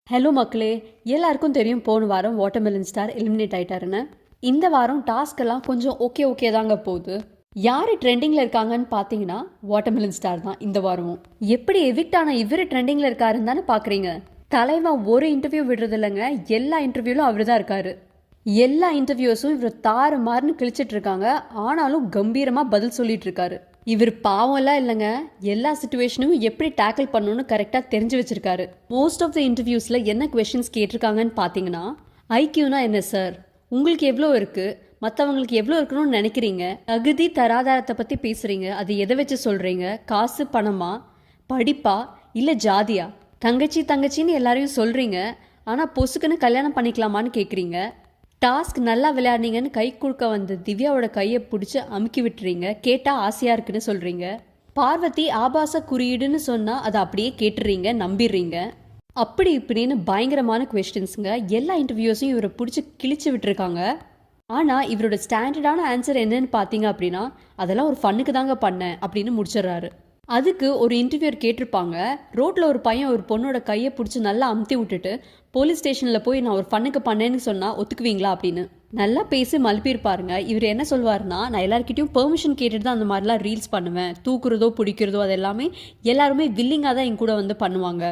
Hello மக்களே, எல்லாருக்கும் தெரியும் போன வாரம் வாட்டர்மெலன் ஸ்டார் எலிமினேட் ஆயிட்டாருன்னு. இந்த வாரம் டாஸ்க் எல்லாம் கொஞ்சம் ஓகே தாங்க போகுது. யார் ட்ரெண்டிங்கில் இருக்காங்கன்னு பார்த்தீங்கன்னா வாட்டர்மெலன் ஸ்டார் தான் இந்த வாரமும். எப்படி எவிக்ட் ஆன இவர் ட்ரெண்டிங்கில் இருக்காருன்னு தானே பார்க்குறீங்க. தலைவன் ஒரு இன்டர்வியூ விடுறது இல்லைங்க, எல்லா இன்டர்வியூலும் அவர் தான் இருக்காரு. எல்லா இன்டர்வியூஸும் இவர் தாறு மாறுன்னு கிழிச்சிட்டு இருக்காங்க. ஆனாலும் கம்பீரமாக பதில் சொல்லிட்டு இருக்காரு. இவர் பாவம்லாம் இல்லைங்க, எல்லா சுச்சுவேஷனும் எப்படி டேக்கிள் பண்ணணும்னு கரெக்டாக தெரிஞ்சு வச்சிருக்காரு. மோஸ்ட் ஆஃப் த இன்டர்வியூஸில் என்ன கொஷின்ஸ் கேட்டிருக்காங்கன்னு பார்த்தீங்கன்னா, ஐக்யூனா என்ன சார், உங்களுக்கு எவ்வளோ இருக்குது, மற்றவங்களுக்கு எவ்வளோ இருக்கணும்னு நினைக்கிறீங்க, தகுதி தராதாரத்தை பற்றி பேசுகிறீங்க, அது எதை வச்சு சொல்கிறீங்க, காசு பணமா, படிப்பா இல்லை ஜாதியா, தங்கச்சின்னு எல்லாரையும் சொல்கிறீங்க, ஆனால் பொசுக்குன்னு கல்யாணம் பண்ணிக்கலாமான்னு கேட்குறீங்க. டாஸ்க் நல்லா விளையாடுனீங்கன்னு கை கொடுக்க வந்த திவ்யாவோட கையை பிடிச்சி அமுக்கி விட்டுறீங்க. கேட்டால் ஆசையாக இருக்குன்னு சொல்கிறீங்க. பார்வதி ஆபாச குறியீடுன்னு சொன்னால் அதை அப்படியே கேட்டுறீங்க, நம்பிடுறீங்க. அப்படி இப்படின்னு பயங்கரமான கொஸ்டின்ஸுங்க. எல்லா இன்டர்வியூஸையும் இவரை பிடிச்சி கிழிச்சு விட்டுருக்காங்க. ஆனால் இவரோட ஸ்டாண்டர்டான ஆன்சர் என்னன்னு பார்த்தீங்க அப்படின்னா, அதெல்லாம் ஒரு ஃபன்னுக்கு தாங்க பண்ணேன் அப்படின்னு முடிச்சிடுறாரு. அதுக்கு ஒரு இன்டர்வியூர் கேட்டிருப்பாங்க, ரோட்டில் ஒரு பையன் ஒரு பொண்ணோட கையை பிடிச்சி நல்லா அமுத்தி விட்டுட்டு போலீஸ் ஸ்டேஷனில் போய் நான் ஒரு ஃபன்னுக்கு பண்ணேன்னு சொன்னால் ஒத்துக்குவீங்களா அப்படின்னு நல்லா பேசி மழுப்பியிருப்பாருங்க. இவர் என்ன சொல்வார்னா, நான் எல்லாருக்கிட்டையும் பெர்மிஷன் கேட்டுட்டு தான் அந்த மாதிரிலாம் ரீல்ஸ் பண்ணுவேன், தூக்குறதோ பிடிக்கிறதோ அது எல்லாமே எல்லாருமே வில்லிங்காக தான் என் கூட வந்து பண்ணுவாங்க.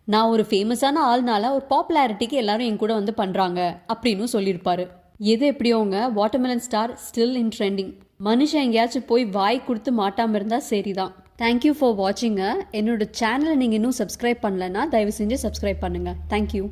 நான் ஒரு ஃபேமஸான ஆள்னால ஒரு பாப்புலாரிட்டிக்கு எல்லாரும் என் கூட வந்து பண்ணுறாங்க அப்படின்னு சொல்லியிருப்பாரு. எது எப்படியோங்க, watermelon star still in trending. மனுஷன் எங்கேயாச்சும் போய் வாய் கொடுத்து மாட்டாமல் இருந்தால் சரிதான். Thank you for watching. என்னோட சேனலை நீங்கள் இன்னும் சப்ஸ்கிரைப் பண்ணலைன்னா தயவு செஞ்சு சப்ஸ்கிரைப் பண்ணுங்கள். தேங்க்யூ.